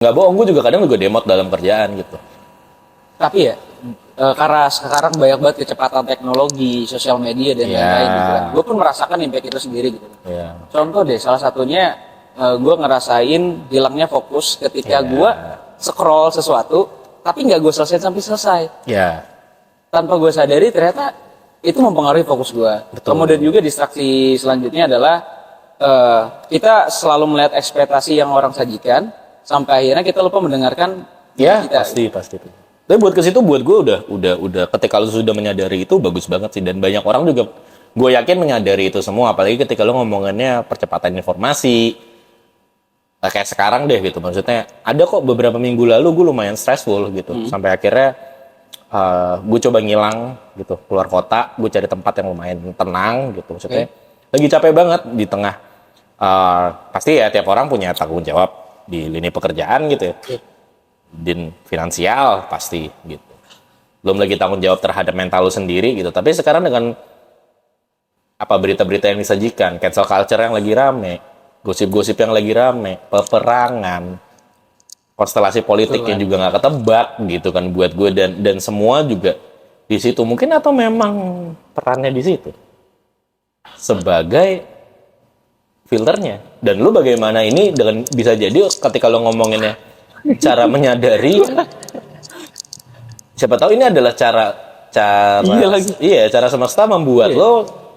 Nggak bohong, gue juga kadang juga demot dalam kerjaan gitu. Tapi ya, karena sekarang banyak banget kecepatan teknologi, sosial media dan Iya. lain-lain gitu kan. Gue pun merasakan impact itu sendiri gitu. Iya. Contoh deh, salah satunya gue ngerasain hilangnya fokus ketika Iya. gue scroll sesuatu, tapi nggak gue selesai sampai selesai. Ya, Tanpa gue sadari ternyata itu mempengaruhi fokus gue. Betul. Kemudian juga distraksi selanjutnya adalah kita selalu melihat ekspektasi yang orang sajikan, sampai akhirnya kita lupa mendengarkan ya kita. pasti. Tapi buat ke situ buat gue udah ketika lu sudah menyadari itu bagus banget sih, dan banyak orang juga gue yakin menyadari itu semua, apalagi ketika lu ngomongannya percepatan informasi. Nah, kayak sekarang deh gitu, maksudnya ada kok beberapa minggu lalu gue lumayan stressful gitu, sampai akhirnya gue coba ngilang gitu, keluar kota, gue cari tempat yang lumayan tenang gitu, maksudnya lagi capek banget di tengah pasti ya tiap orang punya tanggung jawab di lini pekerjaan gitu ya, dan finansial pasti gitu, belum lagi tanggung jawab terhadap mental lu sendiri gitu. Tapi sekarang dengan apa berita-berita yang disajikan, cancel culture yang lagi rame, gosip-gosip yang lagi rame, peperangan, konstelasi politik yang juga nggak ketebak gitu kan buat gue, dan semua juga di situ mungkin, atau memang perannya di situ sebagai filternya. Dan lu bagaimana ini dengan bisa jadi ketika lu ngomonginnya cara menyadari, siapa tahu ini adalah cara cara semesta membuat lo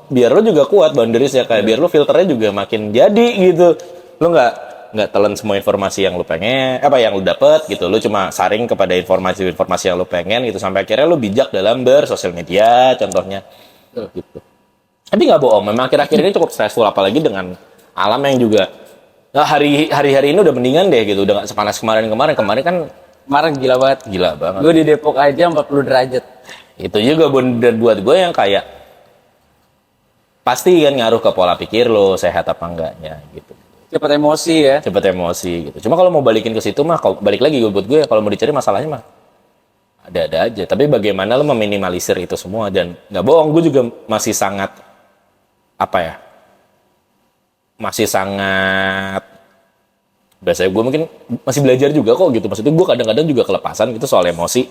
biar lo juga kuat boundariesnya, kayak biar lo filternya juga makin jadi gitu. Lo nggak telan semua informasi yang lo pengen, yang lo dapet gitu. Lo cuma saring kepada informasi yang lo pengen gitu, sampai akhirnya lo bijak dalam bersosial media contohnya gitu. Tapi nggak bohong, memang akhir-akhir ini cukup stressful, apalagi dengan alam yang juga hari-hari ini udah mendingan deh gitu, udah nggak sepanas kemarin kan. Kemarin gila banget. Gue di Depok aja 40 derajat. Itu juga buat gue yang kayak pasti kan ngaruh ke pola pikir lo, sehat apa enggaknya gitu. Cepet emosi gitu. Cuma kalau mau balikin ke situ mah, balik lagi buat gue, kalau mau dicari masalahnya mah ada aja. Tapi bagaimana lo meminimalisir itu semua. Dan nggak bohong, gue juga masih sangat biasanya gue mungkin masih belajar juga kok gitu. Maksudnya gue kadang-kadang juga kelepasan gitu soal emosi.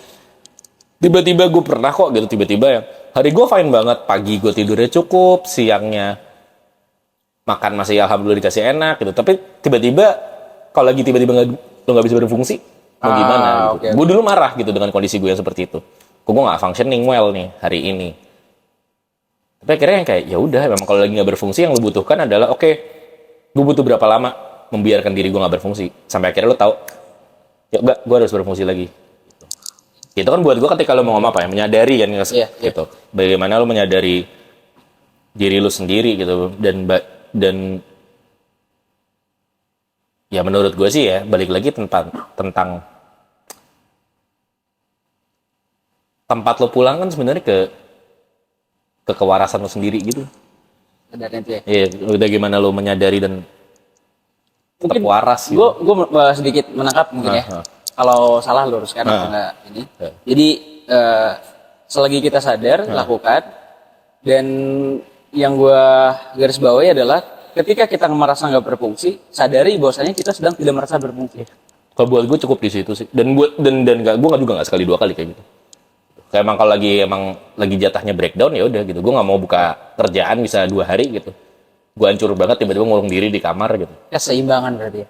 Tiba-tiba gue pernah kok gitu, tiba-tiba ya hari gue fine banget, pagi gue tidurnya cukup, siangnya makan masih alhamdulillah dikasih enak gitu. Tapi tiba-tiba kalau lagi tiba-tiba lo nggak bisa berfungsi, mau gimana gitu. Okay. Gue dulu marah gitu dengan kondisi gue yang seperti itu. Kok gue nggak functioning well nih hari ini. Tapi akhirnya yang kayak ya udah, memang kalau lagi nggak berfungsi yang lo butuhkan adalah gue butuh berapa lama membiarkan diri gue nggak berfungsi sampai akhirnya lo tahu ya enggak, gue harus berfungsi lagi. Itu kan buat gue ketika lo mau ngomong menyadari kan gitu. Bagaimana lo menyadari diri lo sendiri gitu, dan ya menurut gue sih ya balik lagi tentang tempat lo pulang kan sebenarnya ke kewarasan lo sendiri gitu. Iya, udah gimana lo menyadari dan tetap waras gitu. Gue sedikit menangkap mungkin ya. Kalau salah luruskan atau enggak ini. Jadi selagi kita sadar lakukan, dan yang gue garis bawahi adalah ketika kita merasa nggak berfungsi, sadari bahwasanya kita sedang tidak merasa berfungsi. Kalau buat gue cukup di situ sih. Dan gue juga nggak sekali dua kali kayak gitu. Kayak emang kalau lagi jatahnya breakdown ya udah gitu. Gue nggak mau buka kerjaan bisa 2 hari gitu. Gue hancur banget, tiba-tiba ngurung diri di kamar gitu. Keseimbangan berarti ya.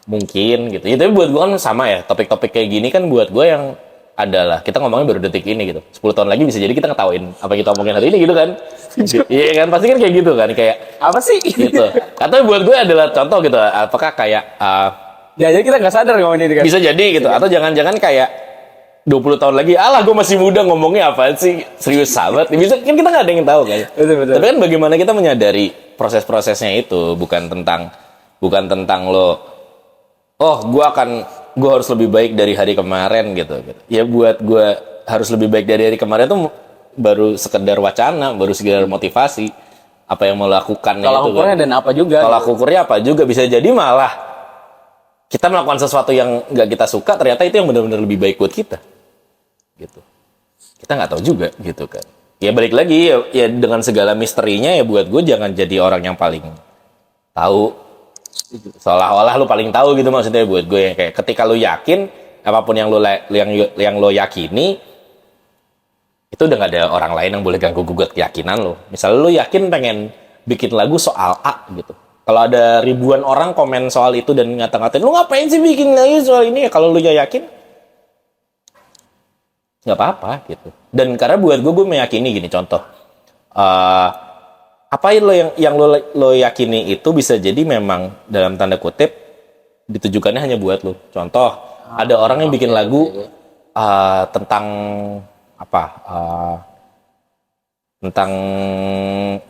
Mungkin gitu. Ya, tapi buat gue kan sama ya. Topik-topik kayak gini kan buat gue yang adalah kita ngomongin baru detik ini gitu. 10 tahun lagi bisa jadi kita ngetawain apa yang kita omongin hari ini gitu kan. Iya kan, pasti kan kayak gitu kan, kayak apa sih gitu. Atau buat gue adalah contoh gitu, apakah kayak jadi kita nggak sadar ngomongin ini kan. Bisa jadi gitu. Atau jangan-jangan kayak 20 tahun lagi, gue masih muda ngomongnya apaan sih, serius sahabat. Bisa kan, kita nggak ada yang tahu kan. Betul. Tapi kan bagaimana kita menyadari proses-prosesnya itu, bukan tentang lo, gue harus lebih baik dari hari kemarin gitu. Ya buat gue harus lebih baik dari hari kemarin tuh baru sekedar wacana, baru sekedar motivasi. Apa yang mau lakukan tolak ukurnya kan. Dan apa juga. Tolak ukurnya apa juga, bisa jadi malah kita melakukan sesuatu yang nggak kita suka, ternyata itu yang benar-benar lebih baik buat kita. Gitu. Kita nggak tahu juga gitu kan. Ya balik lagi ya dengan segala misterinya ya, buat gue jangan jadi orang yang paling tahu Seolah-olah lu paling tahu gitu maksudnya buat gue. Kayak ketika lu yakin apapun yang lo yakini, itu udah gak ada orang lain yang boleh ganggu gugat keyakinan lo. Misalnya lu yakin pengen bikin lagu soal A gitu. Kalau ada ribuan orang komen soal itu dan ngata-ngatain, lu ngapain sih bikin lagu soal ini? Ya kalau lu yakin, nggak apa-apa gitu. Dan karena buat gue meyakini gini, contoh. Apa yang lo yakini itu bisa jadi memang dalam tanda kutip ditujukannya hanya buat lo. Contoh, ada orang yang bikin lagu tentang apa? Tentang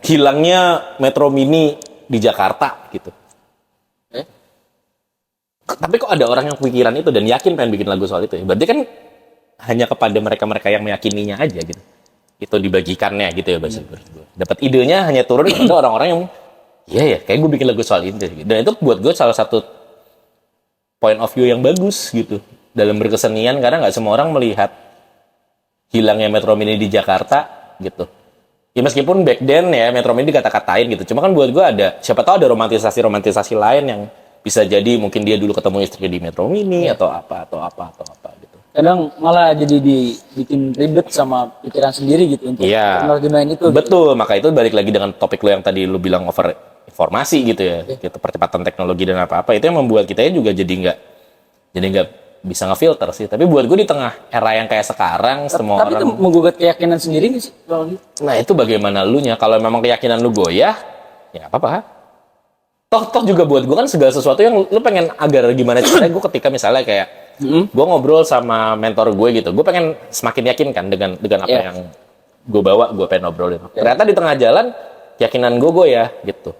hilangnya Metro Mini di Jakarta gitu. Tapi kok ada orang yang pikiran itu dan yakin pengen bikin lagu soal itu ya? Berarti kan hanya kepada mereka-mereka yang meyakininya aja gitu. Itu dibagikannya gitu ya bahasa gue. Dapat idenya hanya turun kepada orang-orang yang iya ya, kayak gue bikin lagu soal ini. Dan itu buat gue salah satu point of view yang bagus gitu dalam berkesenian, karena nggak semua orang melihat hilangnya Metro Mini di Jakarta gitu. Ya meskipun back then ya Metro Mini dikata-katain gitu. Cuma kan buat gue ada, siapa tahu ada romantisasi lain yang bisa jadi mungkin dia dulu ketemu istrinya di Metro Mini atau apa gitu. Kadang malah jadi dibikin ribet sama pikiran sendiri gitu untuk menerjemahin itu. Betul, maka itu balik lagi dengan topik lo yang tadi lo bilang over informasi gitu ya, gitu, percepatan teknologi dan apa-apa, itu yang membuat kita juga jadi nggak bisa ngefilter sih. Tapi buat gue di tengah era yang kayak sekarang, semua tapi orang... Tapi itu menggugat keyakinan sendiri nggak sih? Nah itu bagaimana lu nya, kalau memang keyakinan lu goyah, ya apa-apa. Toh juga buat gue kan segala sesuatu yang lu pengen agar gimana caranya, gue ketika misalnya kayak gue ngobrol sama mentor gue gitu, gue pengen semakin yakin kan dengan apa yang gue bawa, gue pengen ngobrolin. Ternyata di tengah jalan keyakinan gue goyah gitu.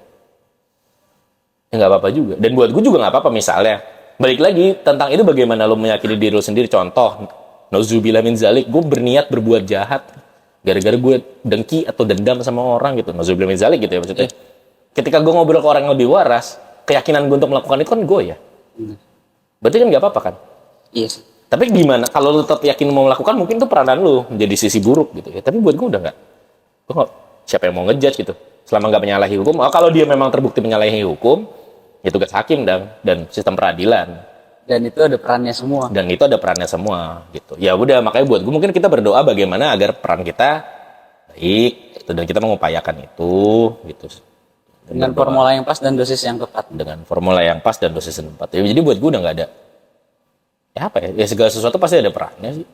Ya nggak apa-apa juga. Dan buat gue juga nggak apa-apa misalnya. Balik lagi tentang itu bagaimana lo meyakini diri lo sendiri. Contoh, nauzubillah min zalik, gue berniat berbuat jahat gara-gara gue dengki atau dendam sama orang gitu. Nauzubillah min zalik gitu ya maksudnya. Ketika gue ngobrol ke orang yang lebih waras, keyakinan gue untuk melakukan itu kan gue ya. Berarti kan nggak apa-apa kan? Iya sih. Tapi gimana kalau lo tetap yakin mau melakukan, mungkin itu peranan lo menjadi sisi buruk gitu ya. Tapi buat gue udah nggak. Gue nggak, siapa yang mau ngejudge gitu. Selama nggak menyalahi hukum. Kalau dia memang terbukti menyalahi hukum, ya tugas hakim dan sistem peradilan. Dan itu ada perannya semua. Gitu. Ya udah, makanya buat gue mungkin kita berdoa bagaimana agar peran kita baik gitu, dan kita mengupayakan itu gitu. Dengan formula yang pas dan dosis yang tepat. Ya, jadi buat gue udah nggak ada. Ya apa ya? Ya segala sesuatu pasti ada perannya sih.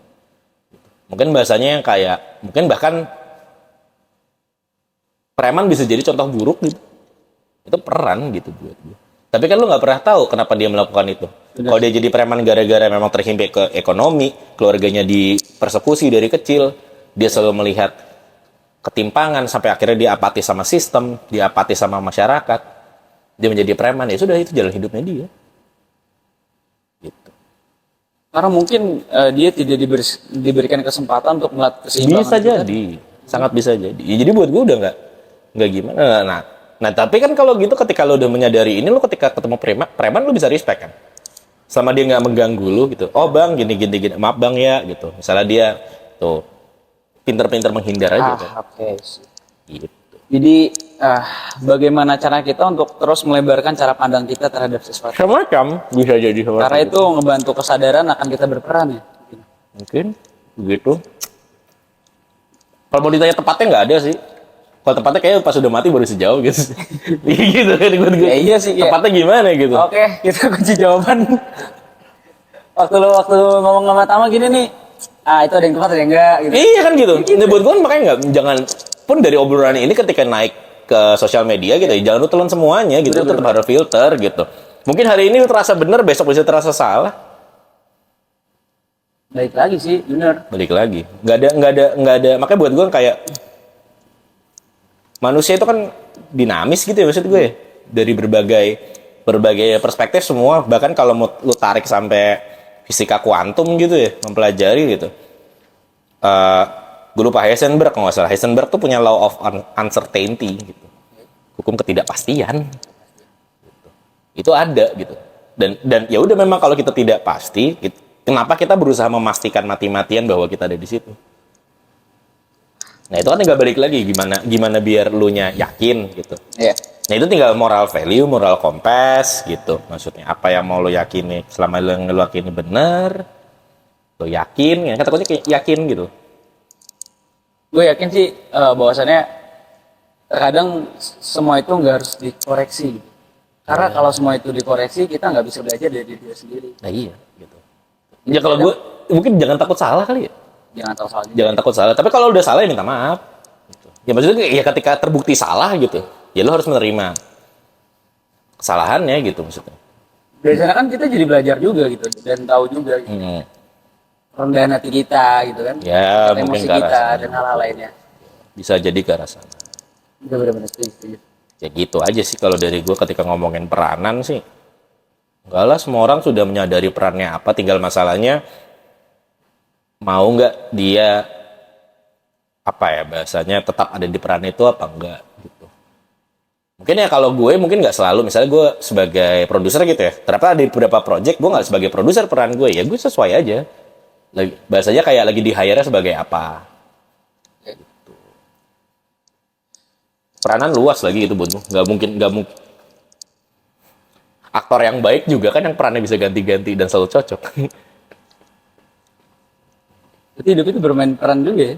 Mungkin bahasanya yang kayak, mungkin bahkan preman bisa jadi contoh buruk gitu. Itu peran gitu buat gue. Tapi kan lu nggak pernah tahu kenapa dia melakukan itu. Kalau dia jadi preman gara-gara memang terhimpit ke ekonomi, keluarganya dipersekusi dari kecil, dia selalu melihat ketimpangan sampai akhirnya dia apatis sama sistem, dia apatis sama masyarakat, dia menjadi preman, ya sudah, itu jalan hidupnya dia. Gitu. Karena mungkin dia tidak diberikan kesempatan untuk melihat keseimbangan. Bisa jadi, sangat bisa jadi. Ya, jadi buat gue udah nggak gimana. Nah, tapi kan kalau gitu ketika lo udah menyadari ini, lo ketika ketemu preman lo bisa respect kan. Selama dia nggak mengganggu lo gitu. Oh bang, gini, maaf bang ya gitu. Misalnya dia tuh pinter-pinter menghindar aja kan. Oke. Gitu. Jadi bagaimana cara kita untuk terus melebarkan cara pandang kita terhadap sesuatu? Semacam bisa jadi semacam. Karena itu ngebantu kesadaran akan kita berperan ya. Mungkin begitu. Kalau mau ditanya tepatnya nggak ada sih. Kalau tepatnya kayak pas udah mati baru sejauh gitu. Gitu kan gue. Ya, iya sih. Tepatnya gimana gitu. Oke, kita kunci jawaban. waktu ngomong sama Tama gini nih. Itu ada yang tepat, ada yang enggak gitu. Iya kan gitu. Nah, buat gue makanya jangan pun dari obrolan ini ketika naik ke sosial media gitu ya, jangan lu telan semuanya gitu. Tetap harus filter gitu. Mungkin hari ini terasa benar, besok bisa terasa salah. Balik lagi sih, benar. Balik lagi. Nggak ada. Makanya buat gue kayak manusia itu kan dinamis gitu ya maksud gue ya. Dari berbagai perspektif semua, bahkan kalau mau lu tarik sampai fisika kuantum gitu ya, mempelajari gitu. Gue lupa Heisenberg, kalau nggak salah. Heisenberg tuh punya law of uncertainty gitu. Hukum ketidakpastian. Gitu. Itu ada gitu. Dan ya udah, memang kalau kita tidak pasti, gitu, kenapa kita berusaha memastikan mati-matian bahwa kita ada di situ? Nah, itu kan tinggal balik lagi gimana biar lu nya yakin gitu. Iya. Nah itu tinggal moral value, moral compass gitu. Maksudnya apa yang mau lo yakini, selama lo yakini benar, lo yakin, ya kan takutnya kayak yakin gitu. Gue yakin sih bahwasannya terkadang semua itu nggak harus dikoreksi. Karena kalau semua itu dikoreksi, kita nggak bisa belajar dari diri sendiri. Nah iya gitu. Ya kalau gue mungkin jangan takut salah kali ya. Jangan tahu soal Jangan takut salah. Tapi kalau udah salah ya minta maaf. Gitu. Ya maksudnya ya ketika terbukti salah gitu, ya lo harus menerima kesalahannya gitu maksudnya. Biasanya kan kita jadi belajar juga gitu dan tahu juga gitu. Rendahan hati kita gitu kan. Ya emosi mungkin ke arah kita sana. dan hal-hal lainnya. Bisa jadi ke arah sana. Itu benar-benar setuju. Ya gitu aja sih kalau dari gue ketika ngomongin peranan sih. Enggak lah, semua orang sudah menyadari perannya apa, tinggal masalahnya mau nggak dia apa ya bahasanya tetap ada di peran itu apa enggak gitu. Mungkin ya kalau gue mungkin nggak selalu, misalnya gue sebagai produser gitu ya, ternyata ada beberapa project gue nggak sebagai produser peran gue, ya gue sesuai aja. Bahasanya kayak lagi di hire sebagai apa. Gitu. Peranan luas lagi itu buat nggak mungkin aktor yang baik juga kan yang perannya bisa ganti-ganti dan selalu cocok. Berarti hidup itu bermain peran juga ya?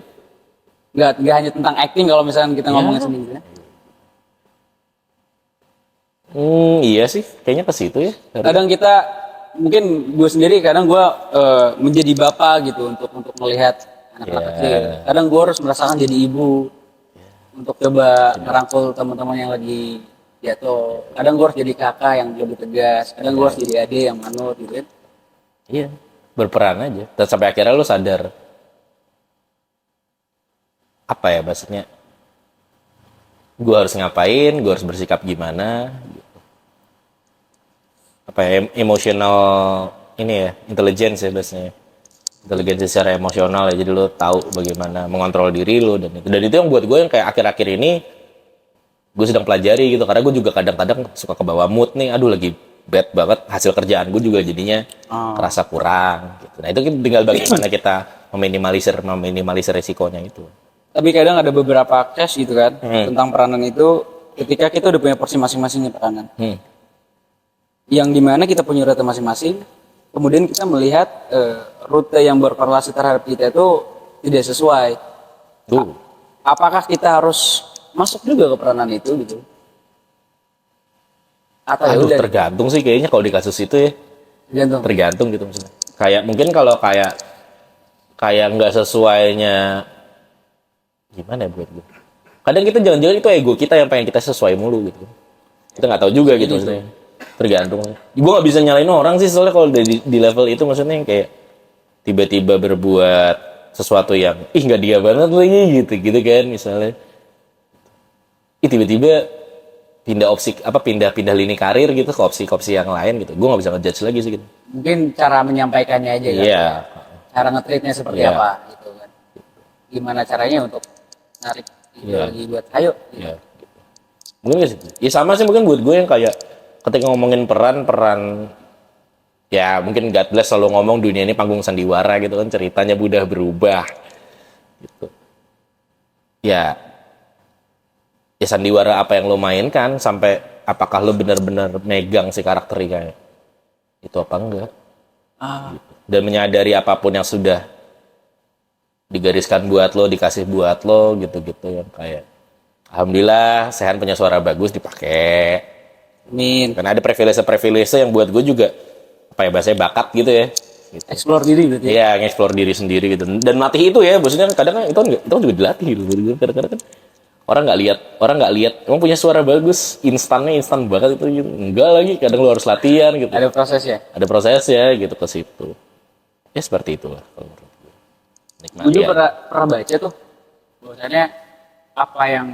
Nggak hanya tentang acting kalau misalnya kita ngomongin sendiri ya? Iya sih, kayaknya ke situ ya. Kadang kita, mungkin gue sendiri kadang gue menjadi bapak gitu untuk melihat anak-anak kecil. Kadang gue harus merasakan jadi ibu untuk coba merangkul teman-teman yang lagi jatuh. Kadang gue harus jadi kakak yang lebih tegas. Kadang gue harus jadi adik yang manut gitu kan. Iya, berperan aja. Dan sampai akhirnya lu sadar apa ya maksudnya, gue harus ngapain, gue harus bersikap gimana gitu. Apa ya, emotional ini ya, intelligence ya bahasanya, inteligensi secara emosional ya, jadi lo tahu bagaimana mengontrol diri lo dan itu yang buat gue yang kayak akhir-akhir ini gue sedang pelajari gitu, karena gue juga kadang-kadang suka kebawa mood nih, aduh lagi bad banget, hasil kerjaan gue juga jadinya kerasa kurang gitu. Nah itu tinggal bagaimana kita meminimalisir resikonya itu. Tapi kadang ada beberapa case gitu kan tentang peranan itu, ketika kita udah punya porsi masing-masing nih peranan. Yang dimana kita punya rute masing-masing, kemudian kita melihat rute yang berkorelasi terhadap kita itu tidak sesuai. Apakah kita harus masuk juga ke peranan itu gitu? Atau Aduh, tergantung sih kayaknya kalau di kasus itu ya. Tergantung gitu maksudnya. Kayak mungkin kalau kayak nggak sesuainya, gimana ya buat gue? Kadang kita jangan-jangan itu ego kita yang pengen kita sesuai mulu gitu. Kita nggak tahu juga gitu maksudnya. Tergantung. Gue nggak bisa nyalain orang sih, soalnya kalau di level itu maksudnya yang kayak tiba-tiba berbuat sesuatu yang nggak dia banget lagi gitu kan misalnya. Tiba-tiba pindah lini karir gitu ke opsi yang lain gitu. Gue nggak bisa ngejudge lagi sih gitu. Mungkin cara menyampaikannya aja kan. Iya. Cara nge-treatnya seperti apa gitu kan. Gimana caranya untuk narik lagi buat ayo gitu. Iya. Mungkin gak sih? Ya sama sih mungkin buat gue yang kayak ketika ngomongin peran ya mungkin God bless selalu ngomong dunia ini panggung sandiwara gitu kan, ceritanya udah berubah gitu. Ya sandiwara apa yang lo mainkan, sampai apakah lo benar-benar megang si karakternya itu apa enggak gitu. Dan menyadari apapun yang sudah digariskan buat lo, dikasih buat lo gitu-gitu yang kayak alhamdulillah Sehan punya suara bagus dipakai. Amin. Karena ada privilege yang buat gue juga apa ya bahasanya bakat gitu ya. Gitu. Explore diri berarti. Iya, nge-explore diri sendiri gitu. Dan latih itu ya, maksudnya kadang kan itu juga dilatih gitu. Kadang-kadang kan orang nggak lihat emang punya suara bagus, instan banget itu gitu. Enggak lagi, kadang lo harus latihan gitu. Ada prosesnya. Ada prosesnya gitu ke situ. Ya seperti itulah kalau menurut gue. Gue juga pernah baca tuh bahwasanya apa yang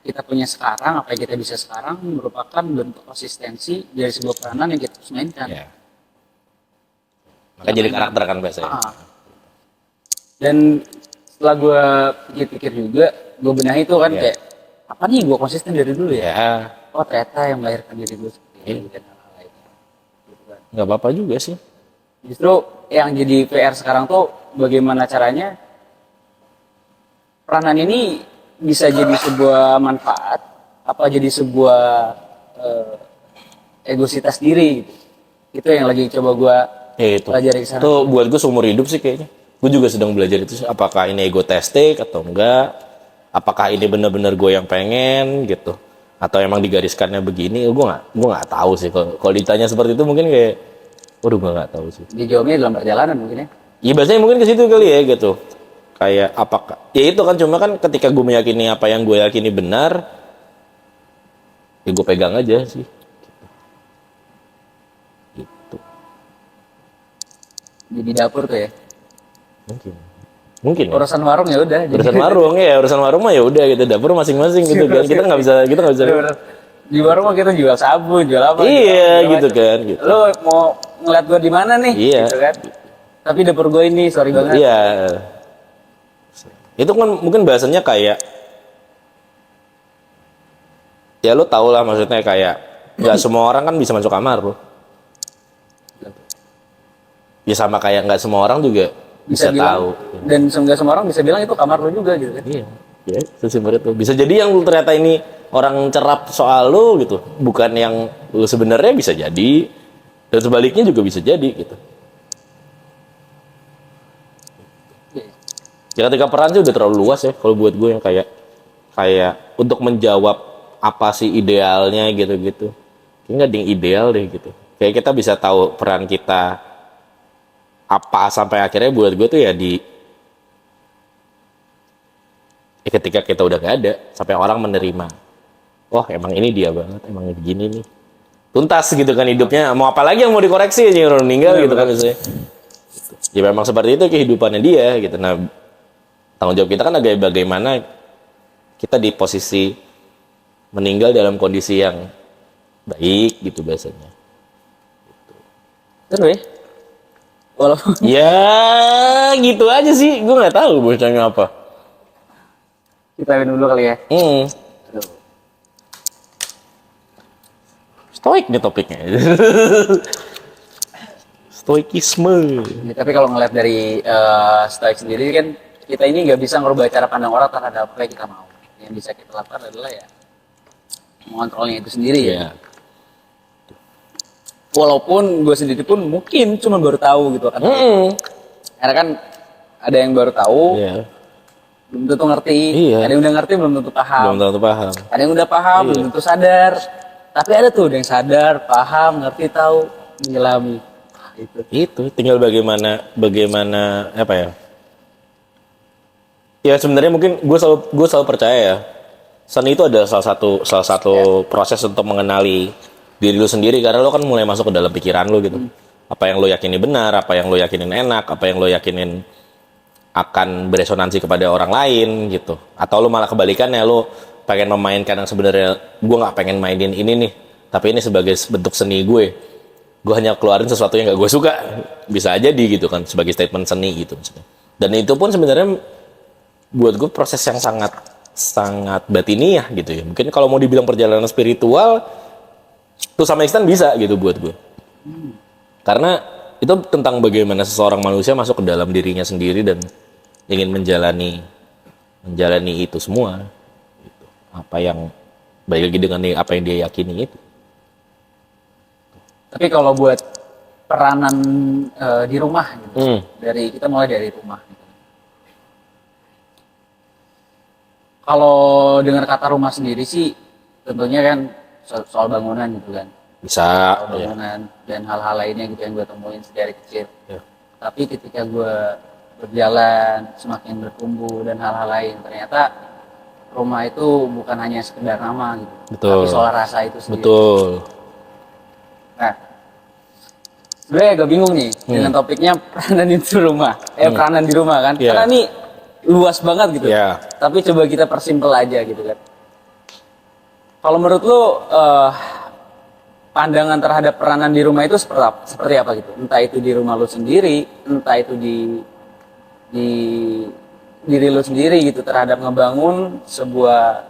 kita punya sekarang, apa yang kita bisa sekarang merupakan bentuk konsistensi dari sebuah peranan yang kita harus mainkan. Ya. Maka jadi karakter kan biasanya. Dan setelah gue pikir-pikir juga, gue benahi tuh kan kayak apa nih gue konsisten dari dulu ya. Oh ternyata yang melahirkan diri gue seperti ini dan hal-hal lainnya. Gitu kan. Nggak apa-apa juga sih. Justru yang jadi PR sekarang tuh bagaimana caranya peranan ini bisa jadi sebuah manfaat, apa jadi sebuah egositas diri gitu. Itu yang lagi coba gue Itu. pelajari ke sana. Itu buat gue seumur hidup sih kayaknya. Gue juga sedang belajar itu sih. Apakah ini egotastik atau enggak? Apakah ini benar-benar gue yang pengen gitu? Atau emang digariskannya begini? Gue nggak tahu sih. Kalau ditanya seperti itu mungkin kayak, waduh gue nggak tahu sih. Dijawabnya dalam perjalanan mungkin ya. Iya biasanya mungkin ke situ kali ya gitu. Kayak apakah? Ya itu kan cuma kan ketika gue meyakini apa yang gue yakini benar, ya gue pegang aja sih. Gitu. Jadi dapur tuh ya. Mungkin. Ya. Urusan warung ya udah. Urusan warung ya, urusan warung mah ya udah gitu, dapur masing-masing gitu kan. Kita nggak bisa. Bener-bener. Di warung mah kita jual sabun, jual apa? Iya jual gitu macam. kan. Gitu. Lo mau ngeliat gue di mana nih? Iya. Gitu kan. Tapi dapur gue ini, sorry banget. Iya. Itu kan mungkin bahasanya kayak, ya lo tau lah maksudnya kayak nggak semua orang kan bisa masuk kamar lo. Ya sama kayak nggak semua orang juga bisa bilang, tahu. Dan nggak semua orang bisa bilang itu kamar lo juga gitu kan. Iya. Ya, sesimpel itu. Bisa jadi yang ternyata ini orang cerap soal lo gitu, bukan yang lo sebenarnya bisa jadi, dan sebaliknya juga bisa jadi gitu. Ya ketika peran sih udah terlalu luas ya kalau buat gue yang kayak untuk menjawab apa sih idealnya gitu-gitu. Kayaknya nggak ada yang ideal deh gitu. Kayak kita bisa tahu peran kita apa sampai akhirnya buat gue tuh ya ketika kita udah gak ada sampai orang menerima. Wah emang ini dia banget, emang begini nih. Tuntas gitu kan hidupnya. Mau apa lagi yang mau dikoreksi aja orang meninggal gitu kan misalnya. Ya memang seperti itu kehidupannya dia gitu. Nah tanggung jawab kita kan bagaimana kita di posisi meninggal dalam kondisi yang baik gitu biasanya. Terus ya? Walaupun Ya gitu aja sih, gue nggak tahu bocahnya apa. kita dulu kali ya. Stoik nih topiknya. Stoikisme. Ya, tapi kalau ngeliat dari stoik sendiri kan kita ini nggak bisa ngerubah cara pandang orang terhadap apa yang kita mau. Yang bisa kita lakukan adalah ya mengontrolnya itu sendiri ya. Walaupun gue sendiri pun mungkin cuma baru tahu gitu kan. Karena kan ada yang baru tahu, belum tentu ngerti. Ada yang udah ngerti belum tentu paham. Belum tentu paham. Ada yang udah paham belum tentu sadar. Tapi ada tuh yang sadar, paham, ngerti, tahu, menyelami. Itu tinggal bagaimana apa ya? Ya sebenarnya mungkin gue selalu percaya ya. Seni itu adalah salah satu proses untuk mengenali diri lu sendiri karena lu kan mulai masuk ke dalam pikiran lu gitu. Apa yang lu yakini benar, apa yang lu yakinin enak, apa yang lu yakinin akan beresonansi kepada orang lain gitu. Atau lu malah kebalikannya, lu pengen memainkan yang sebenarnya gue nggak pengen mainin ini nih, tapi ini sebagai bentuk seni gue hanya keluarin sesuatu yang nggak gue suka, bisa aja gitu kan sebagai statement seni gitu maksudnya. Dan itu pun sebenarnya buat gue proses yang sangat batiniah gitu ya. Mungkin kalau mau dibilang perjalanan spiritual tuh sama extent bisa gitu buat gue. Karena itu tentang bagaimana seseorang manusia masuk ke dalam dirinya sendiri dan ingin menjalani itu semua. Gitu. Apa yang baik lagi dengan apa yang dia yakini itu. Tapi kalau buat peranan di rumah gitu, kita mulai dari rumah. Gitu. Kalau dengar kata rumah sendiri sih, tentunya kan soal bangunan gitu kan. Bisa. Soal bangunan dan hal-hal lainnya gitu yang gue temuin dari kecil. Ya. Tapi ketika gue berjalan, semakin bertumbuh dan hal-hal lain, ternyata rumah itu bukan hanya sekedar nama gitu. Betul. Tapi soal rasa itu sendiri. Betul. Nah, sebenarnya agak bingung nih dengan topiknya peranan di rumah. Peranan di rumah kan. Karena ini luas banget gitu. Tapi coba kita persimpel aja gitu kan. Kalau menurut lu pandangan terhadap peranan di rumah itu seperti apa gitu? Entah itu di rumah lu sendiri, entah itu di diri lu sendiri gitu terhadap ngebangun sebuah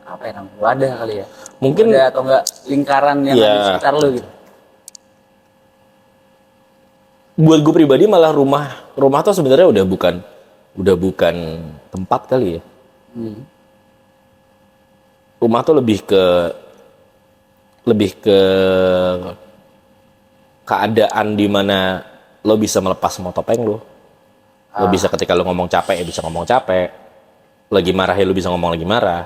apa ya namanya? Wadah kali ya. Mungkin wadah atau enggak lingkaran yang ada di sekitar lu gitu. Buat gue pribadi malah rumah tuh sebenarnya udah bukan tempat kali ya. Rumah tuh lebih ke lebih ke keadaan di mana lo bisa melepas semua topeng lo. Lo bisa ketika lo ngomong capek ya bisa ngomong capek. Lagi marah ya lo bisa ngomong lagi marah.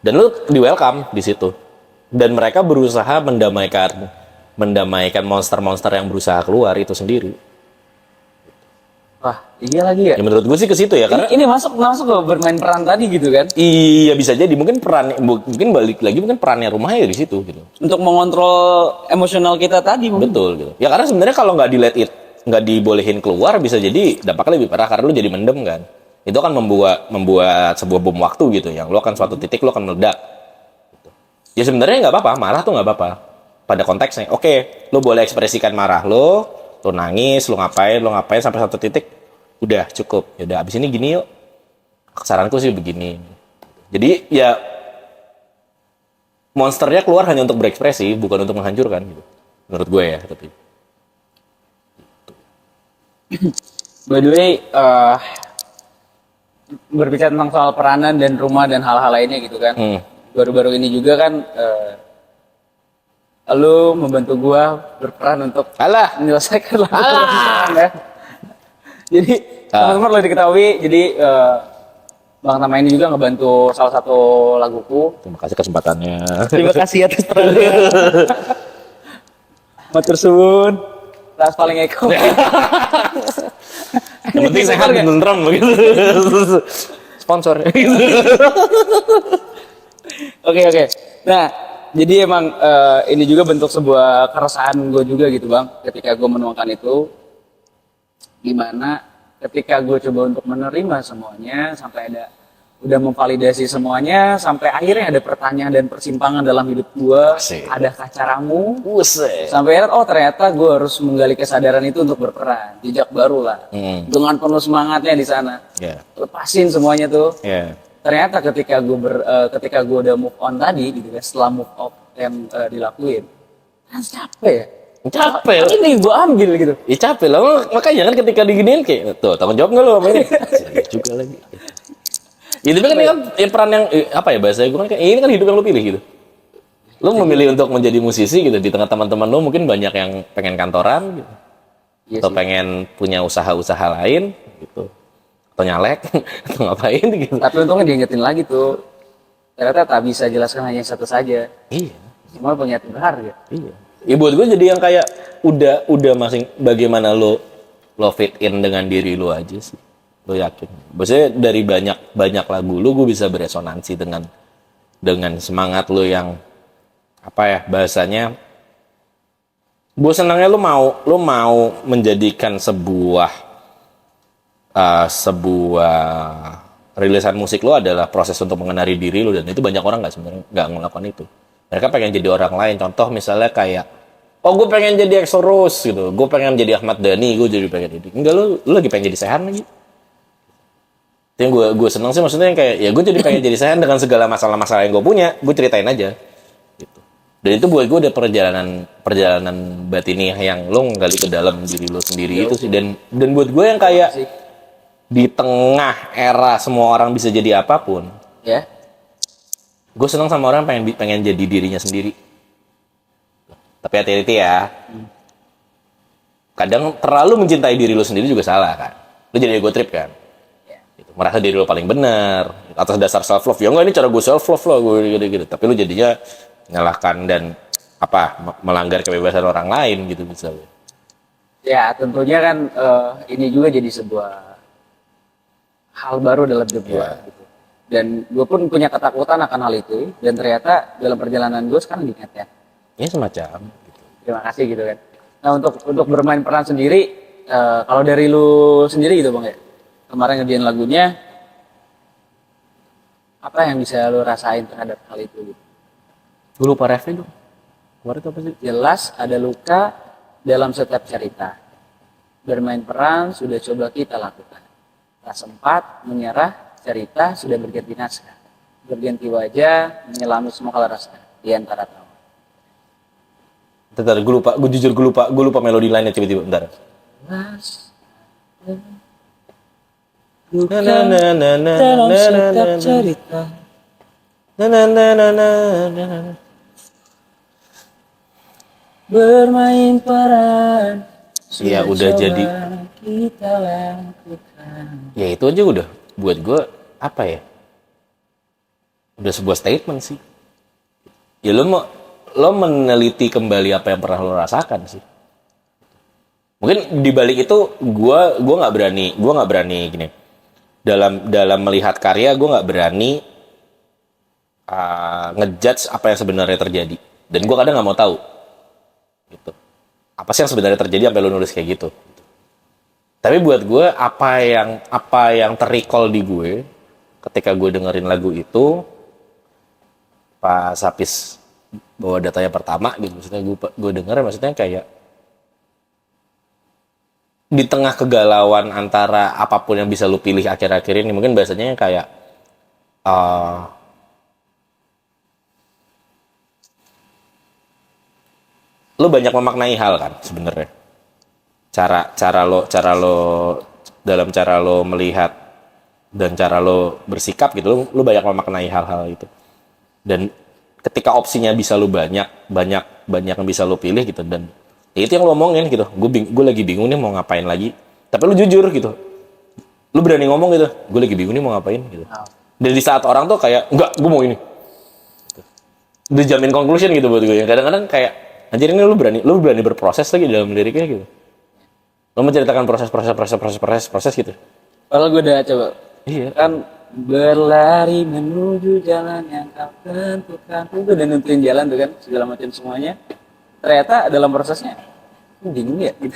Dan lo di welcome di situ. Dan mereka berusaha mendamaikan monster-monster yang berusaha keluar itu sendiri. Wah, iya lagi ya. Ya menurut gue sih ke situ ya karena Ini masuk ke bermain peran tadi gitu kan. iya bisa jadi mungkin balik lagi mungkin perannya rumahnya di situ gitu. Untuk mengontrol emosional kita tadi mungkin. Betul gitu. Ya karena sebenarnya kalau nggak nggak dibolehin keluar bisa jadi dampaknya lebih parah karena lu jadi mendem kan. Itu akan membuat sebuah bom waktu gitu yang lu akan suatu titik lu akan meledak. Gitu. Ya sebenarnya nggak apa-apa, marah tuh nggak apa-apa. Pada konteksnya, oke, lu boleh ekspresikan marah lu nangis, lu ngapain sampai satu titik, udah cukup. Ya udah abis ini gini yuk. Saranku sih begini. Jadi ya monsternya keluar hanya untuk berekspresi, bukan untuk menghancurkan gitu. Menurut gue ya, tapi. By the way, berbicara tentang soal peranan dan rumah dan hal-hal lainnya gitu kan. Baru-baru ini juga kan lu membantu gua berperan untuk menyelesaikan lagu pernikahan ya. Jadi teman-teman lo diketahui, jadi Bang Tama ini juga ngebantu salah satu laguku. Terima kasih kesempatannya. Terima kasih atas perannya. Matur suwun. Ras paling eko. Yang penting sehat dan tentrem begitu. Sponsor. Oke. Nah, jadi emang ini juga bentuk sebuah keresahan gue juga gitu bang. Ketika gue menuangkan itu, gimana ketika gue coba untuk menerima semuanya, sampai udah memvalidasi semuanya, sampai akhirnya ada pertanyaan dan persimpangan dalam hidup gue, ada kacaramu, sampai akhirnya ternyata gue harus menggali kesadaran itu untuk berperan, jejak baru lah, dengan penuh semangatnya di sana, lepasin semuanya tuh. Ternyata ketika gue udah move on tadi gitu kan, setelah move on yang dilakuin, kan capek ya. Ini gue ambil gitu. Ya capek lah, makanya kan ketika diginiin kayak tuh tanggung jawab nggak lo sama ini? Juga lagi. Ya tapi kan ini kan peran yang apa ya bahasa gue kan kayak ini kan hidup yang lo pilih gitu. Lo memilih untuk menjadi musisi gitu di tengah teman-teman lo mungkin banyak yang pengen kantoran gitu. Atau pengen punya usaha-usaha lain gitu. Atau nyalek atau ngapain gitu. Tapi untungnya diingetin lagi tuh. Ternyata tak bisa jelaskan hanya satu saja. Iya. Semua punya berharga. Iya. Ya buat gue jadi yang kayak udah masing bagaimana lo fit in dengan diri lo aja sih. Lo yakin? Maksudnya dari banyak lagu lo gue bisa beresonansi dengan semangat lo yang apa ya bahasanya. Gue senangnya lo mau menjadikan sebuah rilisan musik lo adalah proses untuk mengenali diri lo, dan itu banyak orang nggak melakukan itu. Mereka pengen jadi orang lain. Contoh misalnya kayak, gue pengen jadi EXO Rose gitu, gue pengen jadi Ahmad Dhani, gue jadi pengen jadi. Enggak, lo lagi pengen jadi Sehan lagi. Itu yang gue seneng sih, maksudnya yang kayak, ya gue jadi pengen jadi Sehan dengan segala masalah-masalah yang gue punya, gue ceritain aja. Gitu. Dan itu buat gue udah perjalanan batiniah yang lo nggali ke dalam diri lo sendiri itu sih. Dan buat gue yang kayak di tengah era semua orang bisa jadi apapun. Ya. Gue seneng sama orang pengen jadi dirinya sendiri. Tapi hati-hati ya. Kadang terlalu mencintai diri lo sendiri juga salah kan. Lo jadi ego trip kan. Gitu. Merasa diri lo paling benar atas dasar self love. Ya enggak, ini cara gue self love lo, gue gitu. Tapi lo jadinya menyalahkan dan melanggar kebebasan orang lain gitu misalnya. Ya tentunya kan ini juga jadi sebuah hal baru dalam hidup gue. Gitu. Dan gue pun punya ketakutan akan hal itu, dan ternyata dalam perjalanan gue sekarang diingat ya. Ya semacam. Gitu. Terima kasih gitu kan. Nah untuk bermain peran sendiri, kalau dari lu sendiri gitu bang ya, kemarin ngerjain lagunya, apa yang bisa lu rasain terhadap hal itu gitu? Gue lupa refnya dong. Kemarin itu apa sih? Jelas ada luka dalam setiap cerita. Bermain peran sudah coba kita lakukan. Tak sempat menyerah, cerita sudah berganti naskah, berganti wajah, menyelami semua kala rasa di antara tawa. Bentar, gue lupa melodi lainnya tiba-tiba, bentar. Luka dalam setiap cerita. bermain peran. Ya Sudah udah coba jadi, kita lakukan. ya itu aja udah buat gue apa ya? Udah sebuah statement sih. Ya lo meneliti kembali apa yang pernah lo rasakan sih. Mungkin di balik itu gue nggak berani gini. Dalam melihat karya gue nggak berani ngejudge apa yang sebenarnya terjadi. Dan gue kadang nggak mau tahu gitu. Apa sih yang sebenarnya terjadi sampai lo nulis kayak gitu. Tapi buat gue apa yang terrecall di gue ketika gue dengerin lagu itu pas habis bawa datanya pertama gitu, maksudnya gue denger maksudnya kayak di tengah kegalauan antara apapun yang bisa lu pilih akhir-akhir ini, mungkin bahasanya kayak lu banyak memaknai hal kan sebenarnya, cara lo dalam cara lo melihat dan cara lo bersikap gitu, lu banyak memaknai hal-hal itu. Dan ketika opsinya bisa lu banyak yang bisa lu pilih gitu, dan ya itu yang lu omongin gitu, gue lagi bingung nih mau ngapain lagi, tapi lu jujur gitu, lu berani ngomong gitu, gue lagi bingung nih mau ngapain gitu. Dan di saat orang tuh kayak enggak, gue mau ini, udah jamin conclusion gitu buat gue. Kadang-kadang kayak anjir, ini lu berani berproses lagi dalam liriknya gitu, lu menceritakan proses gitu. Kalau gue udah coba, Iya kan berlari menuju jalan yang kau tentukan, itu udah nentuin jalan tuh kan, segala macam semuanya. Ternyata dalam prosesnya bingung ya gitu.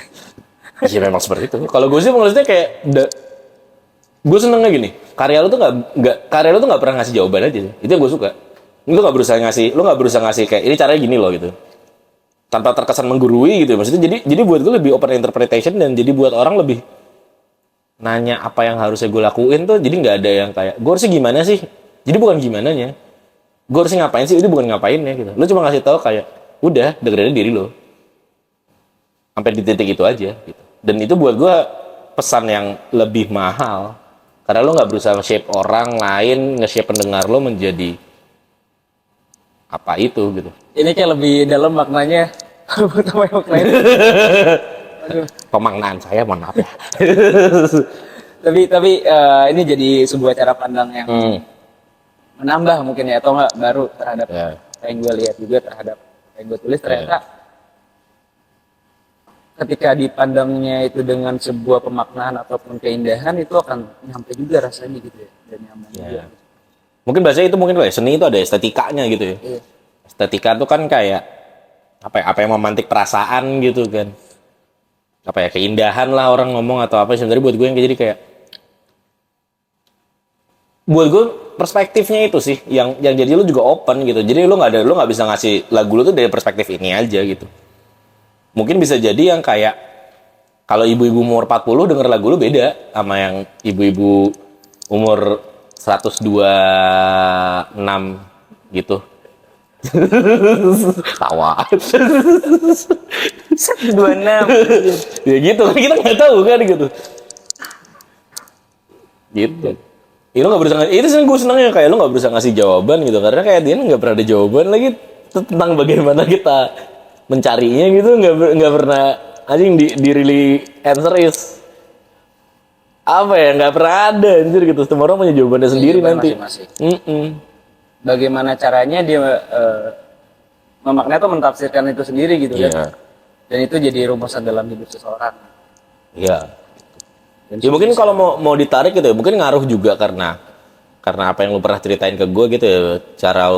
iya memang seperti itu. Kalau gue sih maksudnya kayak gue senengnya gini, karya lu tuh nggak pernah ngasih jawaban aja sih. Itu yang gue suka. Lu nggak berusaha ngasih kayak ini caranya gini loh gitu, tanpa terkesan menggurui gitu. Maksudnya jadi buat gue lebih open interpretation, dan jadi buat orang lebih nanya apa yang harusnya gue lakuin tuh, jadi nggak ada yang kayak gue harusnya gimana sih, jadi bukan gimana nya, gue harusnya ngapain sih, itu bukan ngapainnya gitu. Lu cuma ngasih tahu kayak udah dengerin diri lo sampai di titik itu aja gitu. Dan itu buat gue pesan yang lebih mahal, karena lo nggak berusaha nge-shape orang lain, nge-shape pendengar lo menjadi apa itu gitu. Ini kayak lebih dalam maknanya. Apa yang maknanya? Aduh. Pemaknaan saya mohon maaf ya. tapi ini jadi sebuah cara pandang yang menambah mungkin ya, atau enggak baru terhadap apa yang gue lihat juga, terhadap apa yang gue tulis. Ternyata ketika dipandangnya itu dengan sebuah pemaknaan ataupun keindahan, itu akan nyampe juga rasanya gitu ya, dan nyaman juga. Mungkin bahasanya itu mungkin seni itu ada estetikanya gitu ya. Estetika itu kan kayak apa yang memantik perasaan gitu kan. Apa ya, keindahan lah orang ngomong atau apa. Sebenarnya buat gue yang jadi kayak, buat gue perspektifnya itu sih yang jadi lu juga open gitu. Jadi lu nggak bisa ngasih lagu lu tuh dari perspektif ini aja gitu. Mungkin bisa jadi yang kayak kalau ibu-ibu umur 40 denger lagu lu beda sama yang ibu-ibu umur 126 gitu. Tawa. 26. Ya gitu kan, kita nggak tahu kan gitu. Gitu. Ya, lo nggak berusaha, itu sih gue senengnya kayak lo nggak berusaha ngasih jawaban gitu, karena kayak dia nggak pernah ada jawaban lagi tentang bagaimana kita mencarinya gitu, nggak pernah anjing di really answer is apa ya, nggak pernah ada anjir gitu. Semua orang punya jawabannya sendiri nanti. Bagaimana caranya dia memaknai atau mentafsirkan itu sendiri gitu kan. Dan itu jadi rumusan dalam hidup seseorang. Iya. Ya mungkin kalau mau ditarik gitu ya, mungkin ngaruh juga karena apa yang lu pernah ceritain ke gue gitu ya, cara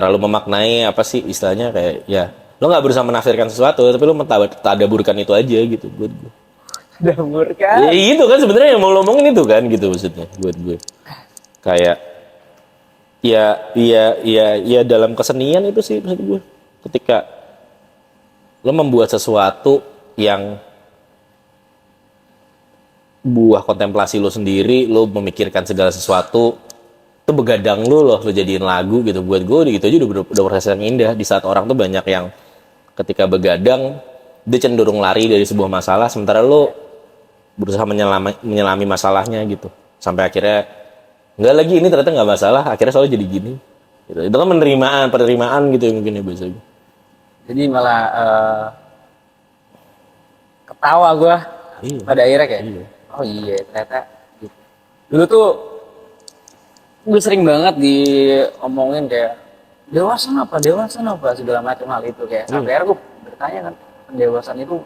lu memaknai apa sih istilahnya, kayak ya lu nggak berusaha menafsirkan sesuatu, tapi lu mentadaburkan itu aja gitu buat gue. Tadaburkan. Ya itu kan sebenarnya yang mau lu omongin itu kan gitu maksudnya buat gue. Kayak ya dalam kesenian itu sih maksud gue, ketika lu membuat sesuatu yang buah kontemplasi lo sendiri, lo memikirkan segala sesuatu, itu begadang lo jadiin lagu gitu. Buat gue gitu aja udah proses yang indah. Di saat orang tuh banyak yang ketika begadang dia cenderung lari dari sebuah masalah, sementara lo berusaha menyelami masalahnya gitu, sampai akhirnya nggak lagi, ini ternyata nggak masalah, akhirnya soalnya jadi gini gitu. Itu kan penerimaan gitu ya mungkin ya biasanya. Jadi malah ketawa gue pada akhirnya kayak, oh iya ternyata gitu. Dulu tuh gue sering banget diomongin kayak dewasa apa segala macam hal itu kayak sampai akhirnya gue bertanya kan pendewasaan itu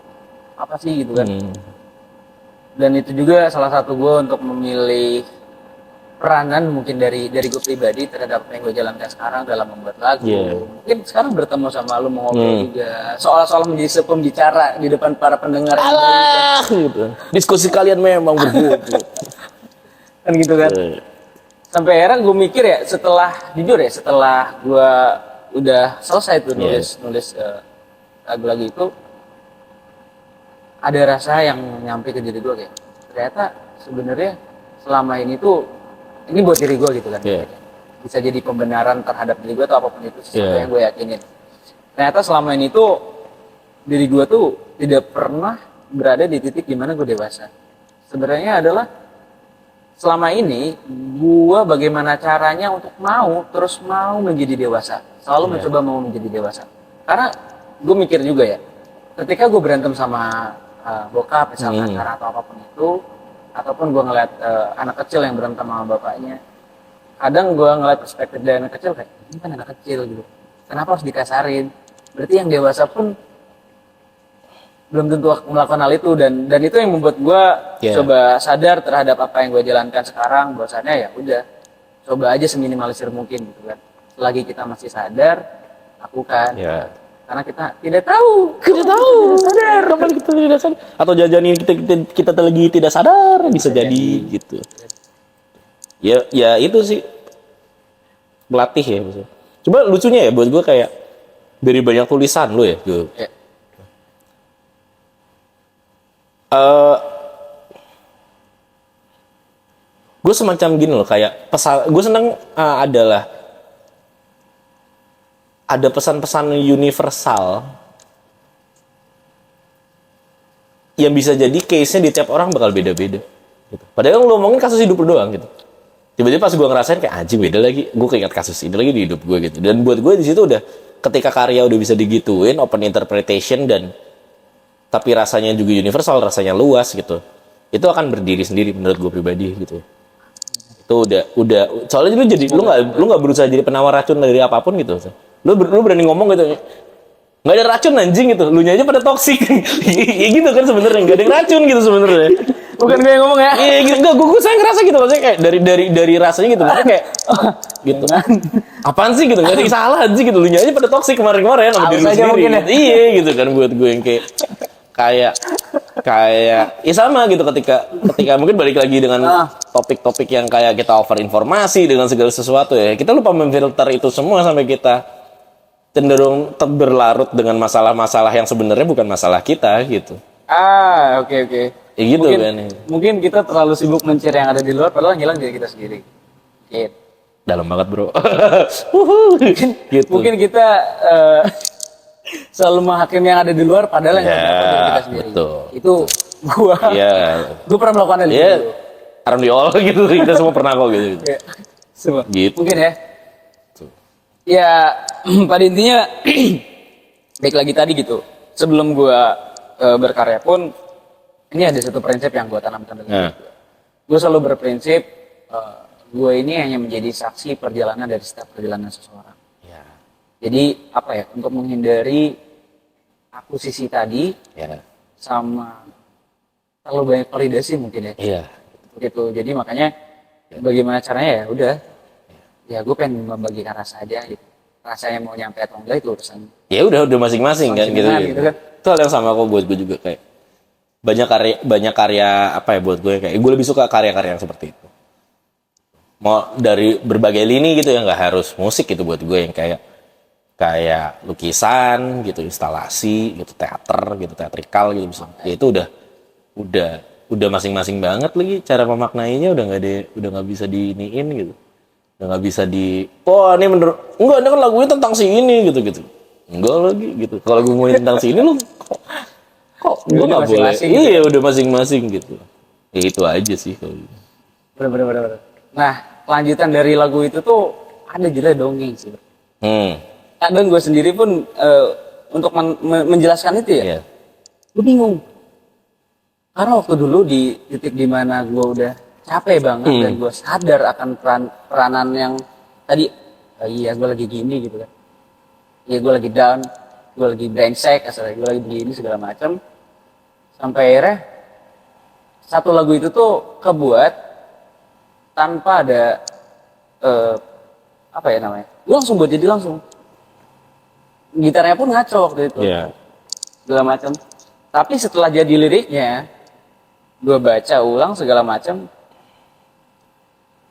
apa sih gitu kan. Dan itu juga salah satu gue untuk memilih peranan mungkin dari gue pribadi terhadap apa yang gue jalankan sekarang dalam membuat lagu. Mungkin sekarang bertemu sama lu mau ngobrol juga soal-soal menjadi pembicara di depan para pendengar. Alah gitu. Diskusi kalian memang berbeda. Kan gitu kan. Sampai akhirnya gue mikir ya setelah gue udah selesai tuh nulis lagu-lagu itu, ada rasa yang nyampe ke diri gue kayak ternyata sebenarnya selama ini tuh ini buat diri gue gitu kan. Bisa jadi pembenaran terhadap diri gue atau apapun itu sesuatu yang gue yakinin. Ternyata selama ini tuh diri gue tuh tidak pernah berada di titik dimana gue dewasa. Sebenarnya adalah selama ini gue bagaimana caranya untuk mau menjadi dewasa. Selalu mencoba mau menjadi dewasa. Karena gue mikir juga ya, ketika gue berantem sama bokap misalkan karena atau apapun itu, ataupun gue ngeliat anak kecil yang berantem sama bapaknya, kadang gue ngeliat perspektif dari anak kecil kayak ini kan anak kecil gitu, kenapa harus dikasarin? Berarti yang dewasa pun belum tentu melakukan hal itu, dan itu yang membuat gue coba sadar terhadap apa yang gue jalankan sekarang. Bahwasannya ya udah coba aja seminimalisir mungkin gitu kan, selagi kita masih sadar lakukan. Karena kita tidak tahu sadar kapan kita tidak sadar, atau jajan ini kita lagi tidak sadar bisa jadi gitu. Ya itu sih melatih ya maksudnya. Coba lucunya ya buat gue kayak dari banyak tulisan lo ya gue. Gue semacam gini loh kayak pesan, gue seneng adalah ada pesan-pesan universal yang bisa jadi case-nya di tiap orang bakal beda-beda gitu. Padahal lo ngomongin kasus hidup lo doang gitu, tiba-tiba pas gue ngerasain kayak anjing beda lagi, gue keinget kasus ini lagi di hidup gue gitu. Dan buat gue di situ udah ketika karya udah bisa digituin open interpretation dan tapi rasanya juga universal, rasanya luas gitu, itu akan berdiri sendiri menurut gue pribadi gitu. Itu udah soalnya lu nggak berusaha jadi penawar racun dari apapun gitu. Lu berani ngomong gitu, nggak ada racun anjing gitu, lu aja pada toksik. Ya gitu kan sebenarnya, nggak ada racun gitu sebenarnya. Bukan gue yang ngomong ya? Iya gitu, gue saya ngerasa gitu maksudnya kayak dari rasanya gitu, maksudnya kayak gitu. Apaan sih gitu, nggak ada yang salah anjing gitu, lu aja pada toksik kemarin sama diri lu sendiri. Gitu. Iya gitu kan buat gue yang kayak ya sama gitu ketika mungkin balik lagi dengan topik-topik yang kayak kita over informasi dengan segala sesuatu ya, kita lupa memfilter itu semua sampai kita cenderung berlarut dengan masalah-masalah yang sebenarnya bukan masalah kita gitu. Oke. Ya gitu kan. Mungkin kita terlalu sibuk mencari yang ada di luar padahal ngilang diri kita sendiri. Gitu. Dalam banget bro. Gitu. Mungkin kita selalu menghakimi yang ada di luar padahal yang ada di kita sendiri. Betul. Itu gua. Gua pernah melakukan hal itu. Alhamdulillah gitu, kita semua pernah kok gitu. Semua. Gitu. Mungkin ya. Ya pada intinya baik lagi tadi gitu. Sebelum gua berkarya pun ini ada satu prinsip yang gua tanamkan dalam hidup gua. Gua selalu berprinsip gua ini hanya menjadi saksi perjalanan dari setiap perjalanan seseorang. Jadi apa ya, untuk menghindari akuisisi tadi sama terlalu banyak validasi mungkin ya. Begitu. Jadi makanya bagaimana caranya ya udah. Ya gue pengen membagikan rasa aja gitu. Rasanya mau nyampe atau enggak itu urusan. Ya udah masing-masing kan gitu kan. Itu hal yang sama kok buat gue juga kayak banyak karya apa ya buat gue kayak gue lebih suka karya-karya yang seperti itu. Mau dari berbagai lini gitu ya, nggak harus musik gitu buat gue yang kayak lukisan gitu, instalasi gitu, teater gitu, teatrikal gitu misalnya. Ya itu udah masing-masing banget lagi cara memaknainya, udah nggak bisa diiniin gitu. Udah nggak bisa ini menurut enggak, ini kan lagunya tentang si ini gitu. Enggak lagi gitu. Kalau gue ngomongin tentang si ini lu kok gue nggak boleh. Iya, udah masing-masing gitu. Ya itu aja sih kalau gitu. Bener. Nah, kelanjutan dari lagu itu tuh ada judulnya dongeng sih. Kadang gue sendiri pun untuk menjelaskan itu ya. Iya. Gue bingung. Karena waktu dulu di titik dimana gue udah capek banget dan gue sadar akan peranan yang tadi, oh iya gue lagi gini gitu kan. Iya gue lagi down, gue lagi brengsek, asalnya gue lagi begini segala macam. Sampai akhirnya satu lagu itu tuh kebuat tanpa ada apa ya namanya? Gue langsung buat jadi langsung. Gitarnya pun ngaco waktu itu. Iya. Segala macam. Tapi setelah jadi liriknya, gue baca ulang segala macam.